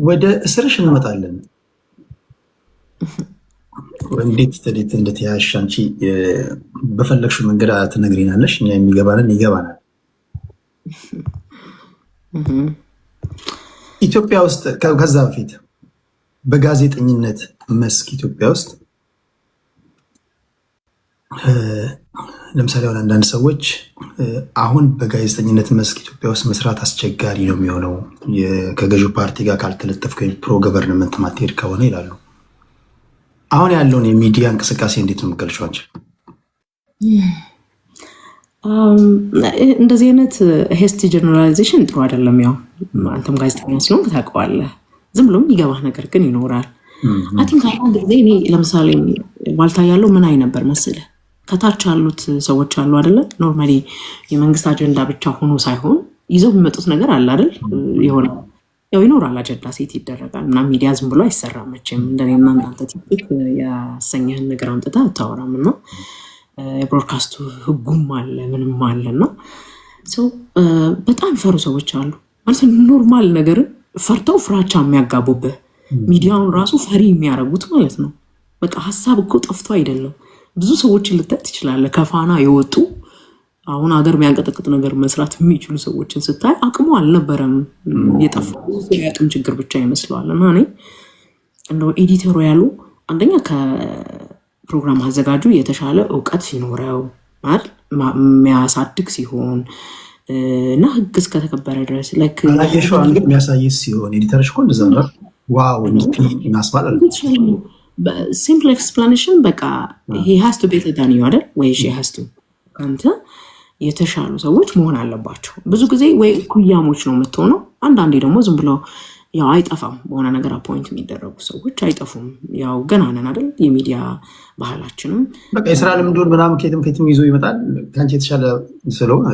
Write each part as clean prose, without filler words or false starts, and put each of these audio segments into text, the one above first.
ወደ እስርሽ እንመጣለን። እንዴት እንደተያሽ አንቺ በፈለግሽው መንገድ ትነግሪናለሽ። እኛ የሚገባንን ይገባናል። ኢትዮጵያ ውስጥ ከዛ በፊት በጋዜጠኝነት መስክ ኢትዮጵያ ውስጥ ለምሳሌ አሁን አንዳንድ ሰዎች አሁን በጋዜጠኝነት መስክ ኢትዮጵያ ውስጥ መስራት አስቸጋሪ ነው የሚሆነው ከገዢው ፓርቲ ጋር ካልተለጠፍክ ወይም ፕሮ ገቨርንመንት ማትሄድ ከሆነ ይላሉ። አሁን ያለውን የሚዲያ እንቅስቃሴ እንዴት ነው የምትገልጪው አንቺ? እንደዚህ አይነት ሄስቲ ጀነራላይዜሽን ጥሩ አይደለም። ያው አንተም ጋዜጠኛ ሲሆን ታውቀዋለህ፣ ዝም ብሎም ይገባህ ነገር ግን ይኖራል። አይ ቲንክ አንድ ጊዜ እኔ ለምሳሌ ዋልታ ያለው ምን አይ ነበር መሰለህ፣ ከታች ያሉት ሰዎች አሉ አይደለ? ኖርማሊ የመንግስት አጀንዳ ብቻ ሆኖ ሳይሆን ይዘው የሚመጡት ነገር አለ አይደል? የሆነ ያው ይኖራል አጀንዳ ሴት ይደረጋል እና ሚዲያ ዝም ብሎ አይሰራም መቼም። እንደኔና እናንተ ቲፒክ ያሰኘህን ነገር አምጥተህ አታወራም እና የብሮድካስቱ ህጉም አለ ምንም አለና በጣም ፈሩ ሰዎች አሉ ማለት ኖርማል ነገርን ፈርተው ፍራቻ የሚያጋቡብህ ሚዲያውን ራሱ ፈሪ የሚያረጉት ማለት ነው። በቃ ሀሳብ እኮ ጠፍቶ አይደለም። ብዙ ሰዎችን ልታይ ትችላለህ ከፋና የወጡ አሁን ሀገር የሚያንቀጠቅጥ ነገር መስራት የሚችሉ ሰዎችን ስታይ አቅሙ አልነበረም። የጠፋው የአቅም ችግር ብቻ ይመስለዋል። እና እኔ እንደው ኤዲቶሪያሉ አንደኛ ፕሮግራም አዘጋጁ የተሻለ እውቀት ሲኖረው የሚያሳድግ ሲሆን እና ህግ እስከተከበረ ድረስ ላይሽን ግን የሚያሳይ ሲሆን ኤዲተርሽ እኮ እንደዛ ነው። ዋው እናስባል ሲምፕል ኤክስፕላኔሽን በቃ he has to be the new አይደል ወይ she has to አንተ የተሻሉ ሰዎች መሆን አለባቸው። ብዙ ጊዜ ወይ ኩያሞች ነው የምትሆነው። አንዳንዴ ደግሞ ዝም ብሎ ያው አይጠፋም በሆነ ነገር አፖይንት የሚደረጉ ሰዎች አይጠፉም። ያው ገና ነን አይደል? የሚዲያ ባህላችንም በቃ የስራ ልምዱን ምናምን ከየትም ይዞ ይመጣል ከአንቺ የተሻለ ስለሆነ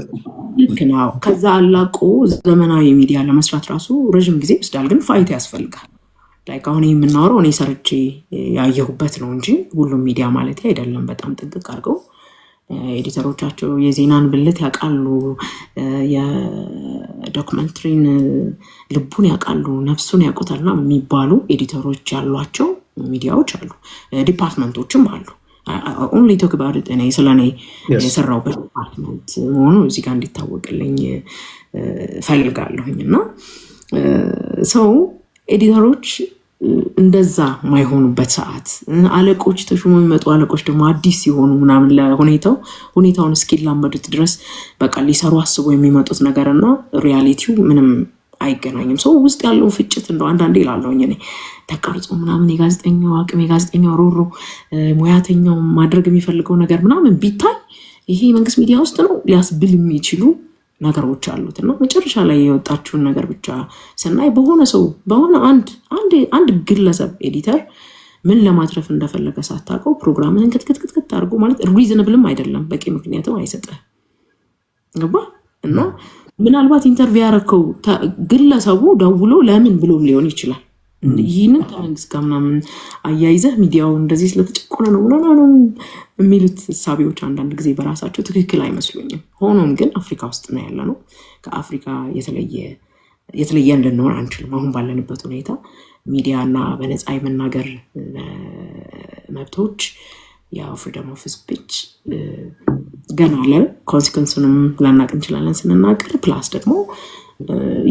ልክ ነው። ከዛ አላቆ ዘመናዊ ሚዲያ ለመስራት ራሱ ረዥም ጊዜ ይወስዳል፣ ግን ፋይት ያስፈልጋል። ላይክ አሁን የምናወራው እኔ ሰርቼ ያየሁበት ነው እንጂ ሁሉም ሚዲያ ማለት አይደለም። በጣም ጥንቅቅ አድርገው ኤዲተሮቻቸው የዜናን ብልት ያውቃሉ፣ የዶክመንትሪን ልቡን ያውቃሉ፣ ነፍሱን ያውቁታልና የሚባሉ ኤዲተሮች ያሏቸው ሚዲያዎች አሉ፣ ዲፓርትመንቶችም አሉ። ኦንሊ ቶክ አባውት እኔ ስለኔ የሰራሁበት ዲፓርትመንት መሆኑ እዚህ ጋር እንዲታወቅልኝ ፈልጋለሁኝ። እና ሰው ኤዲተሮች እንደዛ ማይሆኑበት ሰዓት አለቆች ተሾሞ የሚመጡ አለቆች ደግሞ አዲስ ሲሆኑ ምናምን ሁኔታውን እስኪላመዱት ድረስ በቃ ሊሰሩ አስቦ የሚመጡት ነገርና ሪያሊቲው ምንም አይገናኝም። ሰው ውስጥ ያለው ፍጭት እንደው አንዳንዴ ይላለሁኝ እኔ ተቀርጾ ምናምን የጋዜጠኛው አቅም የጋዜጠኛው ሮሮ ሙያተኛው ማድረግ የሚፈልገው ነገር ምናምን ቢታይ ይሄ መንግስት ሚዲያ ውስጥ ነው ሊያስብል የሚችሉ ነገሮች አሉት። እና መጨረሻ ላይ የወጣችውን ነገር ብቻ ስናይ በሆነ ሰው በሆነ አንድ ግለሰብ ኤዲተር ምን ለማትረፍ እንደፈለገ ሳታውቀው ፕሮግራምህን ክትክትክት አድርጎ ማለት ሪዝነብልም አይደለም፣ በቂ ምክንያትም አይሰጥህ ገባ። እና ምናልባት ኢንተርቪው ያደረከው ግለሰቡ ደውሎ ለምን ብሎ ሊሆን ይችላል። ይህንን ከመንግስት ጋር ምናምን አያይዘህ ሚዲያው እንደዚህ ስለተጨቆነ ነው ምናምን የሚሉት እሳቤዎች አንዳንድ ጊዜ በራሳቸው ትክክል አይመስሉኝም። ሆኖም ግን አፍሪካ ውስጥ ነው ያለ ነው። ከአፍሪካ የተለየ ልንሆን አንችልም። አሁን ባለንበት ሁኔታ ሚዲያና በነፃ የመናገር መብቶች ያው ፍሪደም ኦፍ ስፒች ገና አለ። ኮንሲኮንሱንም ላናቅ እንችላለን ስንናገር። ፕላስ ደግሞ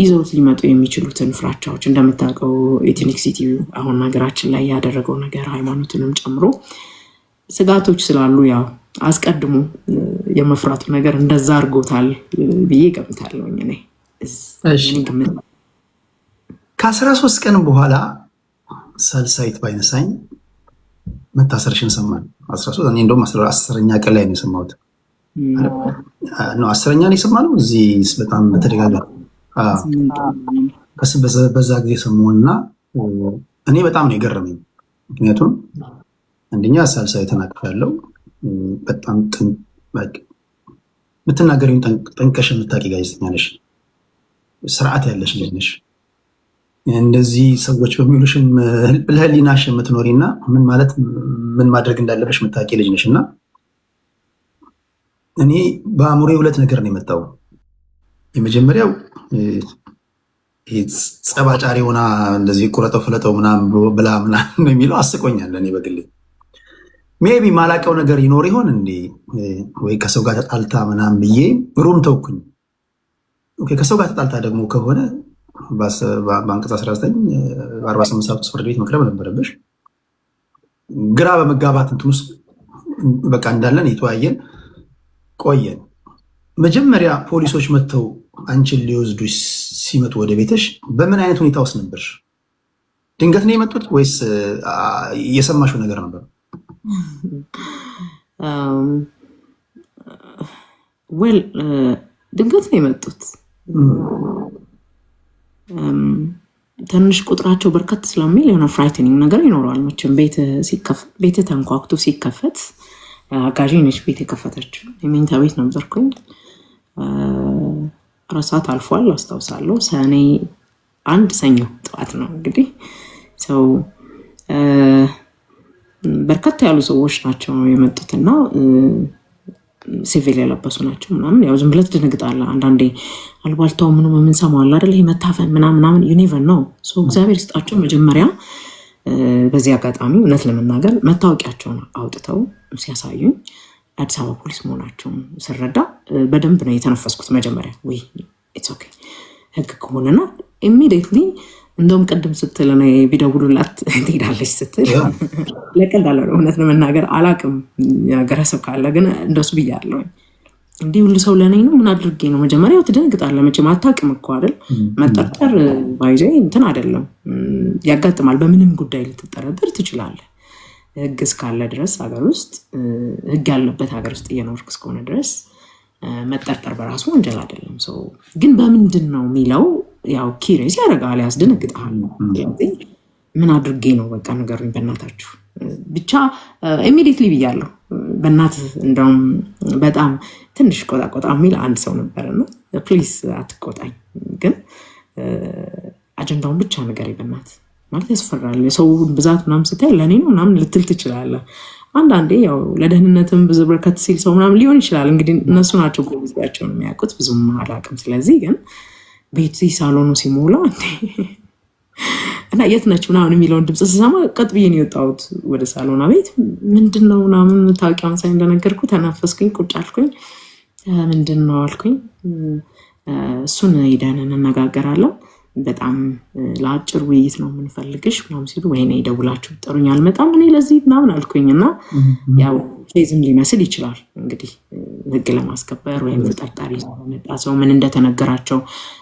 ይዘውት ሊመጡ የሚችሉትን ፍራቻዎች እንደምታውቀው ኤትኒክሲቲ አሁን ሀገራችን ላይ ያደረገው ነገር ሃይማኖትንም ጨምሮ ስጋቶች ስላሉ ያው አስቀድሞ የመፍራቱ ነገር እንደዛ አድርጎታል ብዬ ገምታለሁ። እኔ ከ13 ቀን በኋላ ሳልሳይት ባይነሳኝ መታሰርሽን ሰማን። 13 እኔ እንደውም 10ኛ ቀን ላይ ነው የሰማሁት። 10ኛ ነው የሰማነው። እዚህ በጣም በተደጋጋሚ በዛ ጊዜ ሰማሁና እኔ በጣም ነው የገረመኝ። ምክንያቱም አንደኛ ሳልሳይ ተናግሬያለሁ። በጣም የምትናገሪውን ጠንቀሽ የምታውቂ ጋዜጠኛ ነሽ፣ ስርዓት ያለሽ ልጅ ነሽ። እንደዚህ ሰዎች በሚሉሽም ለህሊናሽ የምትኖሪና ምን ማድረግ እንዳለበሽ የምታውቂ ልጅ ነሽ። እና እኔ በአእምሮዬ ሁለት ነገር ነው የመጣው። የመጀመሪያው ጸባጫሪ ሆና እንደዚህ ቁረጠው ፍለጠው ምናምን ብላ ምናምን የሚለው አስቆኛል። እኔ በግሌ ሜቢ ማላቀው ነገር ይኖር ይሆን እንዴ ወይ ከሰው ጋር ተጣልታ ምናምን ብዬ ሩም ተውኩኝ። ከሰው ጋር ተጣልታ ደግሞ ከሆነ በአንቀጽ 19 48 ሰዓት ውስጥ ፍርድ ቤት መቅረብ ነበረብሽ። ግራ በመጋባት እንትን ውስጥ በቃ እንዳለን የተወያየን ቆየን። መጀመሪያ ፖሊሶች መጥተው አንቺን ሊወስዱ ሲመጡ ወደ ቤተሽ በምን አይነት ሁኔታ ውስጥ ነበርሽ? ድንገት ነው የመጡት ወይስ የሰማሽው ነገር ነበር? ዌል ድንገት ነው የመጡት። ትንሽ ቁጥራቸው በርከት ስለሚል የሆነ ፍራይትኒንግ ነገር ይኖረዋል መቼም። ቤት ተንኳኩቶ ሲከፈት አጋዥ ነች ቤት የከፈተችው። የመኝታ ቤት ነበርኩኝ። 4 ሰዓት አልፏል አስታውሳለሁ። ሰኔ 1 ሰኞ ጠዋት ነው እንግዲህ ሰው በርከት ያሉ ሰዎች ናቸው የመጡትና ሲቪል የለበሱ ናቸው ምናምን። ያው ዝም ብለህ ትደነግጣለህ አንዳንዴ። አልባልታው ምኑ የምንሰማው አለ አይደል? ይሄ መታፈን ምናምን ዩ ኔቨር ነው። እግዚአብሔር ይስጣቸው። መጀመሪያ በዚህ አጋጣሚ እውነት ለመናገር መታወቂያቸውን አውጥተው ሲያሳዩኝ አዲስ አበባ ፖሊስ መሆናቸውን ስረዳ በደንብ ነው የተነፈስኩት። መጀመሪያ ወይ ኢትስ ኦኬ ህግ ከሆነና ኢሚዲየትሊ እንደውም ቅድም ስትል ቢደውሉላት ትሄዳለች ስትል ለቀልድ አለ። እውነት ለመናገር አላቅም ገረሰብ ካለ ግን እንደሱ ብያለሁ። እንዲህ ሁሉ ሰው ለእኔ ነው ምን አድርጌ ነው? መጀመሪያው ትደነግጣለህ መቼም አታውቅም እኮ አይደል? መጠርጠር ባይዘ እንትን አይደለም ያጋጥማል። በምንም ጉዳይ ልትጠረጠር ትችላለህ። ህግ እስካለ ድረስ ሀገር ውስጥ ህግ ያለበት ሀገር ውስጥ እየኖርክ እስከሆነ ድረስ መጠርጠር በራሱ ወንጀል አይደለም። ግን በምንድን ነው የሚለው ያው ኪሬስ ያደርጋል፣ ያስደነግጣል። ምን አድርጌ ነው በቃ ንገሩኝ በእናታችሁ ብቻ። ኢሚዲየትሊ ብያለሁ በእናት። እንደውም በጣም ትንሽ ቆጣ የሚል አንድ ሰው ነበርና ፕሊዝ አትቆጣኝ፣ ግን አጀንዳውን ብቻ ንገረኝ በእናት ማለት ያስፈራል። የሰው ብዛት ምናምን ስታይ ለእኔ ነው ምናምን ልትል ትችላለህ። አንዳንዴ ያው ለደህንነትም ብዙ በርከት ሲል ሰው ምናምን ሊሆን ይችላል። እንግዲህ እነሱ ናቸው ጊዜያቸውን የሚያውቁት፣ ብዙም አላውቅም። ስለዚህ ግን ቤት ሳሎኑ ሲሞላ እና የት ነች ምናምን የሚለውን ድምፅ ስሰማ ቀጥ ብዬ ነው የወጣሁት ወደ ሳሎና። ቤት ምንድን ነው ምናምን ታውቂያውን ሳይ እንደነገርኩ ተነፈስኩኝ፣ ቁጭ አልኩኝ። ምንድን ነው አልኩኝ። እሱን ሄደን እንነጋገራለን፣ በጣም ለአጭር ውይይት ነው የምንፈልግሽ ምናምን ሲሉ፣ ወይኔ ደውላችሁ ጥሩኝ አልመጣም እኔ ለዚህ ምናምን አልኩኝ። እና ያው ፌዝም ሊመስል ይችላል እንግዲህ ህግ ለማስከበር ወይም ተጠርጣሪ መጣ ሰው ምን እንደተነገራቸው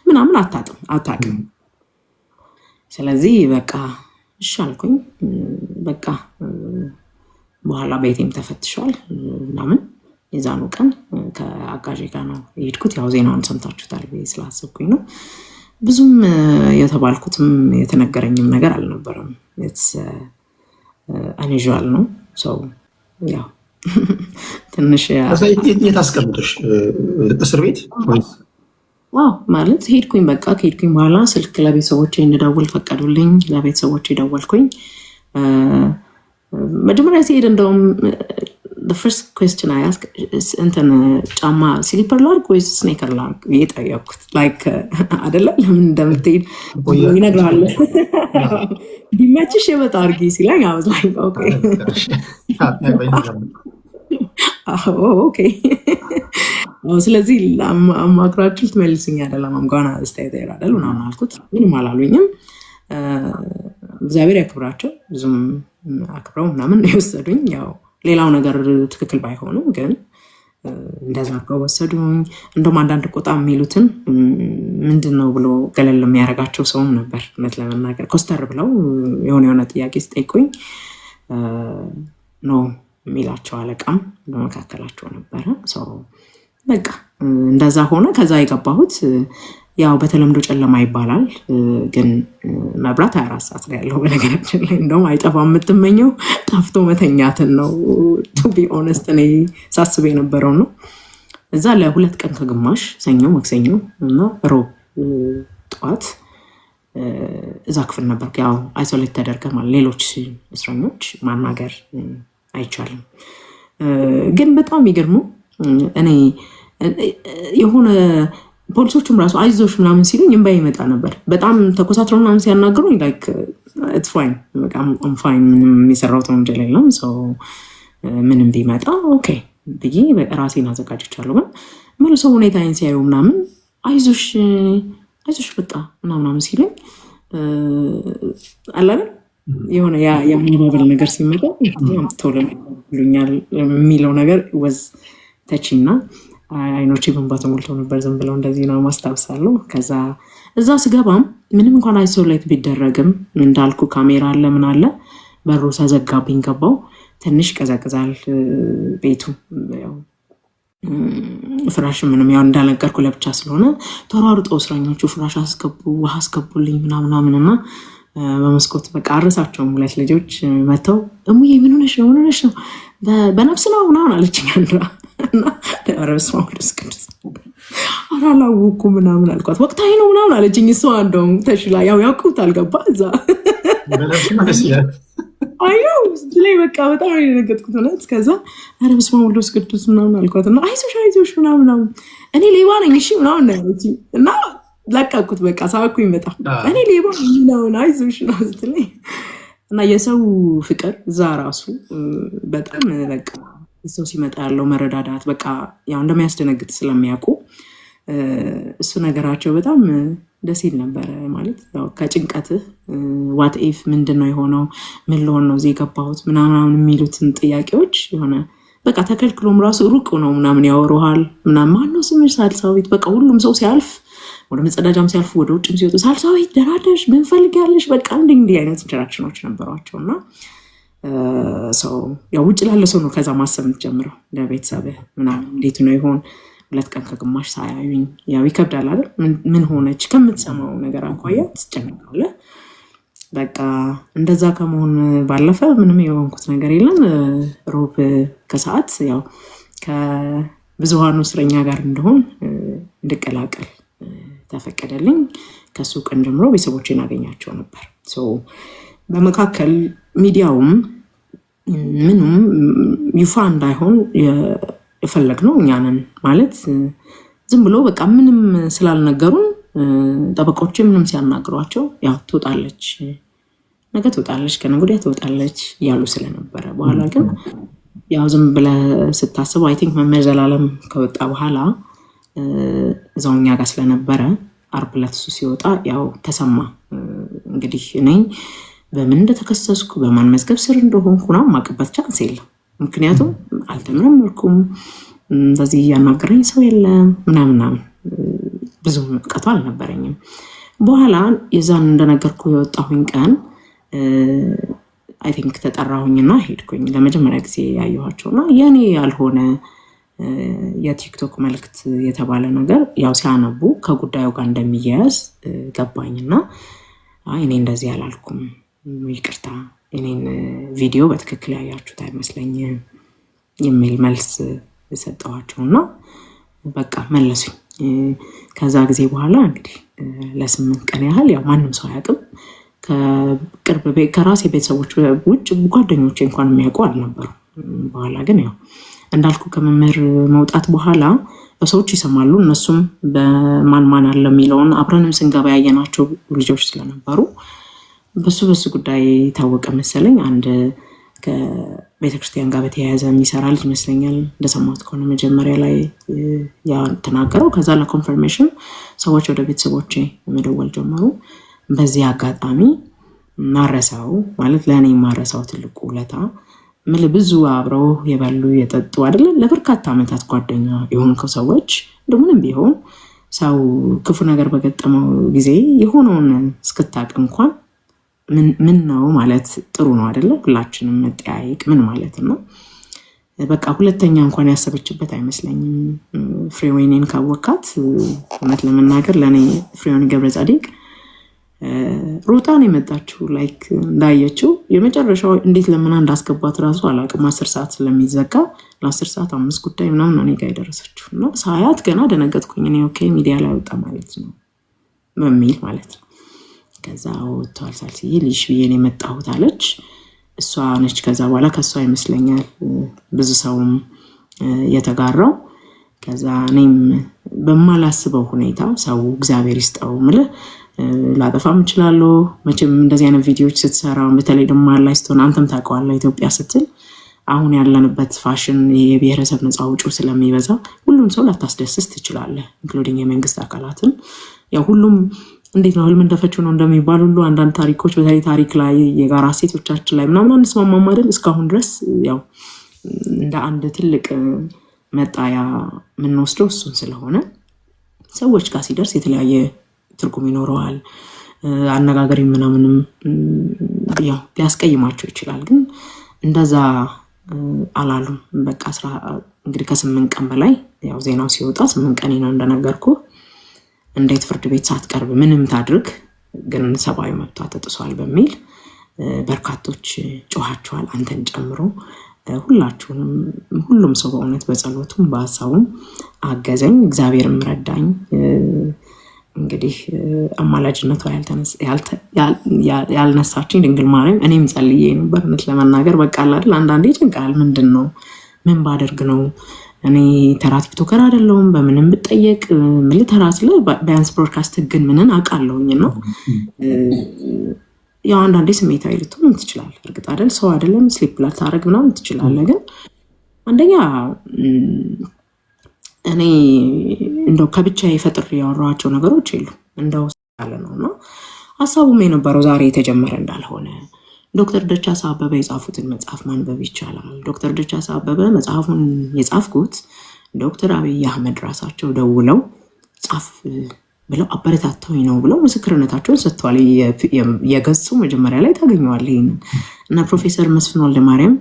ምናምን አታውቅም። ስለዚህ በቃ እሺ አልኩኝ። በቃ በኋላ ቤቴም ተፈትሿል ምናምን። የዛኑ ቀን ከአጋዤ ጋር ነው የሄድኩት። ያው ዜናውን ሰምታችሁታል ስላሰብኩኝ ነው። ብዙም የተባልኩትም የተነገረኝም ነገር አልነበረም። አኔዥዋል ነው ሰው ያው ትንሽ የታስቀምጦሽ እስር ቤት ማለት ሄድኩኝ። በቃ ከሄድኩኝ በኋላ ስልክ ለቤተሰቦቼ እንደደውል ፈቀዱልኝ። ለቤተሰቦቼ ደወልኩኝ። መጀመሪያ ሲሄድ እንደውም the first question I ask እንትን ጫማ ስሊፐር ላርግ ወይስ ስኔከር ላርግ ብዬ ጠየኩት። ላይክ አይደለም ለምን እንደምትሄድ ይነግርሃል። ቢመችሽ የመጣ አርጊ ሲለኝ I was like okay ኦኬ ስለዚህ አማክራችሁ ትመልስኝ አይደለም አምጋና ስቴት አይደል ምናምን አልኩት። ምንም አላሉኝም። እግዚአብሔር ያክብራቸው። ብዙም አክብረው ምናምን የወሰዱኝ። ያው ሌላው ነገር ትክክል ባይሆንም ግን እንደዛ ወሰዱኝ። እንደውም አንዳንድ ቆጣ የሚሉትን ምንድን ነው ብሎ ገለል የሚያደርጋቸው ሰውም ነበር። እውነት ለመናገር ኮስተር ብለው የሆነ ጥያቄ ስጠይቁኝ ኖ የሚላቸው አለቃም በመካከላቸው ነበረ። በቃ እንደዛ ሆነ። ከዛ የገባሁት ያው በተለምዶ ጨለማ ይባላል፣ ግን መብራት 24 ሰዓት ላይ ያለው በነገራችን ላይ እንደውም አይጠፋም። የምትመኘው ጠፍቶ መተኛትን ነው። ቱ ቢ ኦነስት እኔ ሳስብ የነበረው ነው። እዛ ለ2 ቀን ከግማሽ ሰኞ፣ ማክሰኞ እና ሮብ ጠዋት እዛ ክፍል ነበር። ያው አይሶሌት ተደርገ ማለት ሌሎች እስረኞች ማናገር አይቻልም። ግን በጣም የሚገርመው እኔ የሆነ ፖሊሶቹም ራሱ አይዞሽ ምናምን ሲሉኝ እንባ ይመጣ ነበር። በጣም ተኮሳትረው ምናምን ሲያናግሩኝ ላይክ ኢትስ ፋይን በቃ አም ፋይን፣ ምንም የሰራሁት ወንጀል የለም፣ ሰው ምንም ቢመጣ ኦኬ ብዬ ራሴን አዘጋጅቻለሁ። ግን መልሶ ሁኔታዬን ሲያዩ ምናምን አይዞሽ በቃ ምናምን ሲሉኝ አላለ የሆነ የማባበል ነገር ሲመጣ ቶሎ ብሎኛል የሚለው ነገር ወዝ ተቺና አይኖቼ በእንባ ተሞልተው ነበር። ዝም ብለው እንደዚህ ነው ማስታወሳለሁ። ከዛ እዛ ስገባም ምንም እንኳን አይሶሌት ቢደረግም እንዳልኩ ካሜራ አለ ምን አለ፣ በሩ ተዘጋብኝ። ገባው ትንሽ ቀዘቅዛል ቤቱ፣ ፍራሽ ምንም ያው እንዳልነገርኩ ለብቻ ስለሆነ ተሯሩጦ እስረኞቹ ፍራሽ አስገቡ፣ ውሃ አስገቡልኝ ምናምንና በመስኮት በቃ አረሳቸውም። ሁለት ልጆች መተው እሙዬ ምን ሆነሽ ነው በነፍስ ነው ምናምን አለችኝ አንዷ እና ረብስ ማውደስ ቅዱስ አላላወኩ ምናምን አልኳት። ወቅታዊ ነው ምናምን አለችኝ እሷ እንደውም ተሽላ ያው ያውቁት አልገባ እዛ አይው ላይ በቃ በጣም የነገጥኩት ነው። ከዛ ረብስ ማውደስ ቅዱስ ምናምን አልኳት እና አይዞሽ ምናምን እኔ ሌባ ነኝ እሺ ምናምን አለችኝ እና ለቃኩት። በቃ ሳኩኝ በጣም እኔ ሌባ ነው አይዞሽ ነው ስትለኝ እና የሰው ፍቅር እዛ ራሱ በጣም በቃ ሰው ሲመጣ ያለው መረዳዳት በቃ ያው እንደሚያስደነግጥ ስለሚያውቁ እሱ ነገራቸው በጣም ደስ ይል ነበረ። ማለት ያው ከጭንቀትህ ዋት ኢፍ ምንድነው የሆነው ምን ልሆን ነው እዚህ የገባሁት ምናምን የሚሉትን ጥያቄዎች የሆነ በቃ ተከልክሎም ራሱ ሩቅ ነው ምናምን ያወሩሃል ምናምን ማነው ስምሽ ሳልሳዊት በቃ ሁሉም ሰው ሲያልፍ ወደ መጸዳጃም ሲያልፉ ወደ ውጭም ሲወጡ ሳልሳዊት ደህና ነሽ ምን ፈልጊያለሽ በቃ እንዲህ አይነት ኢንተራክሽኖች ነበሯቸው እና ሰው ያው ውጭ ላለ ሰው ነው ከዛ ማሰብ የምትጀምረው ለቤተሰብህ ምናምን እንዴት ነው ይሆን 2 ቀን ከግማሽ ሳያዩኝ ያው ይከብዳል አይደል ምን ሆነች ከምትሰማው ነገር አኳያ ትጨነቃለህ። በቃ እንደዛ ከመሆን ባለፈ ምንም የሆንኩት ነገር የለም። ሮብ ከሰዓት ያው ከብዙሃኑ እስረኛ ጋር እንደሆን እንድቀላቀል ተፈቀደልኝ። ከሱ ቀን ጀምሮ ቤተሰቦቼን አገኛቸው ነበር። በመካከል ሚዲያውም ምንም ይፋ እንዳይሆን የፈለግነው እኛንን ማለት ዝም ብሎ በቃ ምንም ስላልነገሩን ጠበቆቼ ምንም ሲያናግሯቸው ያው ትወጣለች ነገ ትወጣለች ከነገ ወዲያ ትወጣለች እያሉ ስለነበረ በኋላ ግን ያው ዝም ብለህ ስታስብ አይ ቲንክ መምህር ዘላለም ከወጣ በኋላ እዛው እኛ ጋር ስለነበረ ዓርብ ዕለት እሱ ሲወጣ ያው ተሰማ። እንግዲህ እኔ በምን እንደተከሰስኩ በማን መዝገብ ስር እንደሆንኩ ነው ማቀበት ቻንስ የለም። ምክንያቱም አልተመረመርኩም፣ በዚህ ያናገረኝ ሰው የለም ምናምን ብዙ እውቀቱ አልነበረኝም። በኋላ የዛን እንደነገርኩ የወጣሁኝ ቀን አይ ቲንክ ተጠራሁኝና ሄድኩኝ። ለመጀመሪያ ጊዜ ያየኋቸውና የኔ ያልሆነ የቲክቶክ መልእክት የተባለ ነገር ያው ሲያነቡ ከጉዳዩ ጋር እንደሚያያዝ ገባኝና እኔ እንደዚህ ያላልኩም ይቅርታ እኔን ቪዲዮ በትክክል ያያችሁት አይመስለኝም የሚል መልስ ሰጠኋቸውና በቃ መለሱኝ። ከዛ ጊዜ በኋላ እንግዲህ ለ8 ቀን ያህል ያው ማንም ሰው አያውቅም ከራሴ ቤተሰቦች ውጭ ጓደኞቼ እንኳን የሚያውቁ አልነበሩም። በኋላ ግን ያው እንዳልኩ ከመምህር መውጣት በኋላ ሰዎች ይሰማሉ። እነሱም በማን አለ የሚለውን አብረንም ስንገባ ያየናቸው ልጆች ስለነበሩ በሱ ጉዳይ ታወቀ መሰለኝ። አንድ ከቤተክርስቲያን ጋር በተያያዘ የሚሰራ ልጅ ይመስለኛል እንደሰማሁት ከሆነ መጀመሪያ ላይ ተናገረው። ከዛ ለኮንፈርሜሽን ሰዎች ወደ ቤተሰቦቼ መደወል ጀመሩ። በዚህ አጋጣሚ ማረሳው ማለት ለእኔ ማረሳው ትልቁ ውለታ ብዙ አብረው የበሉ የጠጡ አይደለም ለበርካታ ዓመታት ጓደኛ የሆንከው ሰዎች እንደምንም ቢሆን ሰው ክፉ ነገር በገጠመው ጊዜ የሆነውን እስክታቅ እንኳን ምን ነው ማለት ጥሩ ነው አይደለ? ሁላችንም መጠያየቅ ምን ማለት ነው። በቃ ሁለተኛ እንኳን ያሰበችበት አይመስለኝም። ፍሬወይኔን ካወካት እውነት ለመናገር ለእኔ ፍሬወይኒ ገብረጻዲቅ ሮጣን የመጣችው ላይክ እንዳየችው የመጨረሻው እንዴት ለምን እንዳስገባት ራሱ አላውቅም። 10 ሰዓት ስለሚዘጋ ለ10 ሰዓት 5 ጉዳይ ምናምን ነው እኔ ጋር የደረሰችው እና ሳያት ገና ደነገጥኩኝ። እኔ ኦኬ ሚዲያ ላይ ወጣ ማለት ነው በሚል ማለት ነው። ከዛ ወጥቷል ሳልስዬ ልጅ ብዬን የመጣሁት አለች። እሷ ነች። ከዛ በኋላ ከእሷ ይመስለኛል ብዙ ሰውም የተጋራው። ከዛ እኔም በማላስበው ሁኔታ ሰው እግዚአብሔር ይስጠው ምልህ ላጠፋም እችላለሁ። መቼም እንደዚህ አይነት ቪዲዮዎች ስትሰራ በተለይ ደግሞ ላይ ስትሆን አንተም ታውቀዋለህ ኢትዮጵያ ስትል አሁን ያለንበት ፋሽን የብሔረሰብ ነፃ አውጪው ስለሚበዛ ሁሉም ሰው ላታስደስስ ትችላለህ፣ ኢንክሉዲንግ የመንግስት አካላትን። ያው ሁሉም እንዴት ነው ህልም እንደፈችው ነው እንደሚባል ሁሉ አንዳንድ ታሪኮች በተለይ ታሪክ ላይ የጋራ ሴቶቻችን ላይ ምናምን አንስማማም አይደል? እስካሁን ድረስ ያው እንደ አንድ ትልቅ መጣያ የምንወስደው እሱን ስለሆነ ሰዎች ጋር ሲደርስ የተለያየ ትርጉም ይኖረዋል። አነጋገሪ ምናምንም ያው ሊያስቀይማቸው ይችላል፣ ግን እንደዛ አላሉም። በቃ እንግዲህ ከ8 ቀን በላይ ያው ዜናው ሲወጣ 8 ቀን ነው እንደነገርኩ። እንዴት ፍርድ ቤት ሳትቀርብ ምንም ታድርግ ግን ሰብአዊ መብቷ ተጥሷል በሚል በርካቶች ጮሃቸዋል፣ አንተን ጨምሮ ሁላችሁንም። ሁሉም ሰው በእውነት በጸሎቱም በሀሳቡም አገዘኝ፣ እግዚአብሔርም ረዳኝ። እንግዲህ አማላጅነቷ ያልነሳችኝ ድንግል ማርያም እኔም ጸልዬ ነበር። እውነት ለመናገር በቃ አይደል አንዳንዴ ጭንቃል። ምንድን ነው ምን ባደርግ ነው? እኔ ተራ ቲክቶከር አይደለሁም። በምንም ብጠየቅ ምን ተራ ስለ ቢያንስ ብሮድካስት ህግን ምንን አውቃለሁኝ ነው። ያው አንዳንዴ ስሜታዊ ልትሆን ትችላለህ። እርግጥ አይደል ሰው አይደለም ስሊፕ ላታረግ ምናምን ትችላለህ። ግን አንደኛ እኔ እንደው ከብቻ የፈጥር ያወራኋቸው ነገሮች የሉ እንደው ያለ ነው እና ሀሳቡም የነበረው ዛሬ የተጀመረ እንዳልሆነ ዶክተር ደቻሳ አበበ የጻፉትን መጽሐፍ ማንበብ ይቻላል። ዶክተር ደቻሳ አበበ መጽሐፉን የጻፍኩት ዶክተር አብይ አህመድ ራሳቸው ደውለው ጻፍ ብለው አበረታተውኝ ነው ብለው ምስክርነታቸውን ሰጥተዋል። የገጹ መጀመሪያ ላይ ታገኘዋል። ይህን እና ፕሮፌሰር መስፍን ወልደማርያም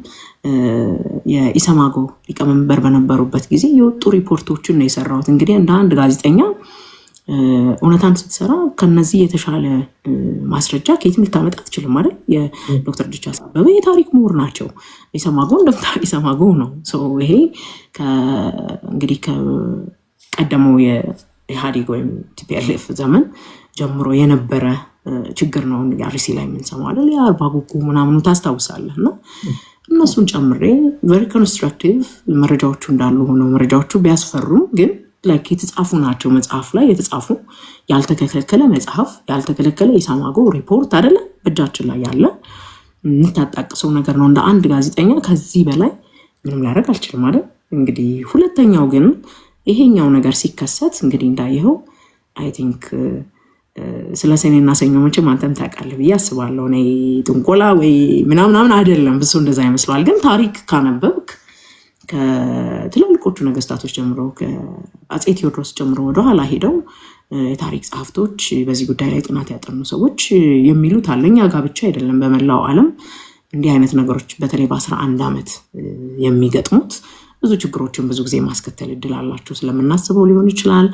የኢሰማጎ ሊቀመንበር በነበሩበት ጊዜ የወጡ ሪፖርቶችን ነው የሰራሁት። እንግዲህ እንደ አንድ ጋዜጠኛ እውነታን ስትሰራ ከነዚህ የተሻለ ማስረጃ ከየትም ልታመጣ አትችልም አይደል? የዶክተር ደቻሳ አበበ የታሪክ ምሁር ናቸው። ኢሰማጎ ኢሰማጎ ነው። ይሄ እንግዲህ ከቀደመው የኢህአዴግ ወይም ቲፒኤልኤፍ ዘመን ጀምሮ የነበረ ችግር ነው። አርሲ ላይ የምንሰማው አይደል? የአርባ ጉጉ ምናምኑ ታስታውሳለህ? እና እነሱን ጨምሬ ቨሪ ኮንስትራክቲቭ መረጃዎቹ እንዳሉ ሆነው መረጃዎቹ ቢያስፈሩም ግን የተጻፉ ናቸው። መጽሐፍ ላይ የተጻፉ ያልተከለከለ መጽሐፍ ያልተከለከለ የኢሰማጎ ሪፖርት አይደለም በእጃችን ላይ ያለ የምታጣቅሰው ነገር ነው። እንደ አንድ ጋዜጠኛ ከዚህ በላይ ምንም ላደርግ አልችልም አይደል? እንግዲህ ሁለተኛው ግን ይሄኛው ነገር ሲከሰት እንግዲህ እንዳየኸው አይ ቲንክ ስለ ሰኔና ሰኞ መቼም አንተም ታውቃለህ ብዬ አስባለሁ። እኔ ጥንቆላ ወይ ምናምን አይደለም፣ ብዙ እንደዛ ይመስለዋል። ግን ታሪክ ካነበብክ ከትላልቆቹ ነገስታቶች ጀምሮ ከአፄ ቴዎድሮስ ጀምሮ ወደኋላ ሄደው የታሪክ ጸሐፍቶች በዚህ ጉዳይ ላይ ጥናት ያጠኑ ሰዎች የሚሉት አለ። እኛ ጋር ብቻ አይደለም፣ በመላው ዓለም እንዲህ አይነት ነገሮች በተለይ በ11 ዓመት የሚገጥሙት ብዙ ችግሮችን ብዙ ጊዜ ማስከተል እድል አላቸው። ስለምናስበው ሊሆን ይችላል።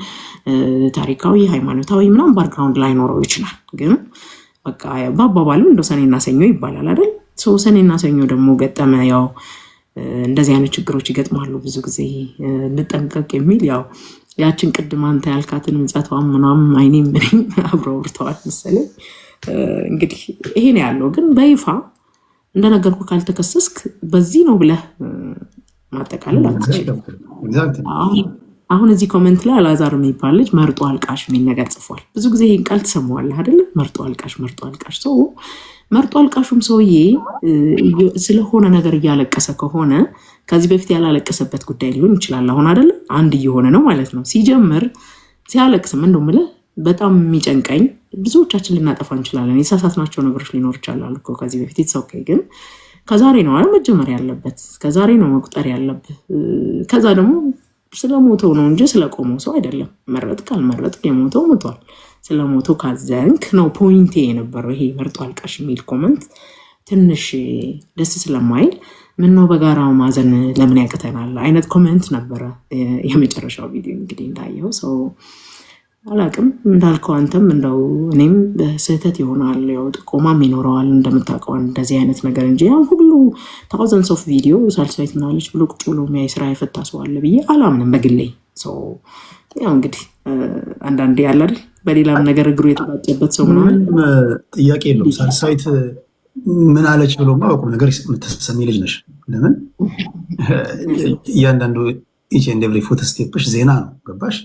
ታሪካዊ፣ ሃይማኖታዊ ምናምን ባክግራውንድ ላይኖረው ይችላል። ግን በቃ በአባባልም እንደው ሰኔና ሰኞ ይባላል አይደል? ሰኔና ሰኞ ደግሞ ገጠመ። ያው እንደዚህ አይነት ችግሮች ይገጥማሉ ብዙ ጊዜ እንጠንቀቅ የሚል ያው ያችን ቅድም አንተ ያልካትን ምጸቷም ምናምን አይኔም ምንም አብረው ብርተዋል መሰለኝ። እንግዲህ ይሄ ነው ያለው። ግን በይፋ እንደነገርኩ ካልተከሰስክ በዚህ ነው ብለህ ማጠቃለል አትችልም። አሁን እዚህ ኮመንት ላይ አላዛር የሚባል ልጅ መርጦ አልቃሽ የሚል ነገር ጽፏል። ብዙ ጊዜ ይህን ቃል ትሰማዋለህ አይደለም? መርጦ አልቃሽ ሰው መርጦ አልቃሹም ሰውዬ ስለሆነ ነገር እያለቀሰ ከሆነ ከዚህ በፊት ያላለቀሰበት ጉዳይ ሊሆን ይችላል። አሁን አይደለም አንድ እየሆነ ነው ማለት ነው። ሲጀምር ሲያለቅስም እንደው የምልህ በጣም የሚጨንቀኝ ብዙዎቻችን ልናጠፋ እንችላለን። የተሳሳትናቸው ነገሮች ሊኖር ይችላል እኮ ከዚህ በፊት የተሰውከ ግን ከዛሬ ነው አይደል መጀመር ያለበት፣ ከዛሬ ነው መቁጠር ያለብህ። ከዛ ደግሞ ስለሞተው ነው እንጂ ስለቆመው ሰው አይደለም። መረጥክ አልመረጥክ የሞተው ሞቷል። ስለሞተው ካዘንክ ነው ፖይንቴ የነበረው። ይሄ መርጦ አልቃሽ የሚል ኮመንት ትንሽ ደስ ስለማይል ምነው በጋራው ማዘን ለምን ያቅተናል አይነት ኮመንት ነበረ የመጨረሻው ቪዲዮ። እንግዲህ እንዳየው ሰው አላቅም እንዳልከው አንተም እንደው እኔም በስህተት ይሆናል። ያው ጥቆማም ይኖረዋል እንደምታውቀው እንደዚህ አይነት ነገር እንጂ ያው ሁሉ ታውዘንድስ ኦፍ ቪዲዮ ሳልሳይት ምናለች ብሎ ቁጭ ብሎ የሚያይ ስራ የፈታ ሰው አለ ብዬ አላምንም በግሌ። ያው እንግዲህ አንዳንዴ ያለ አይደል በሌላም ነገር እግሩ የተባጨበት ሰው ምናምን ጥያቄ የለውም። ሳልሳይት ምን አለች ብሎ በቁም ነገር የምትሰሚ ልጅ ነሽ። ለምን እያንዳንዱ ኢች ኤንድ ኤቭሪ ፎቶ ስቴፕሽ ዜና ነው። ገባሽ?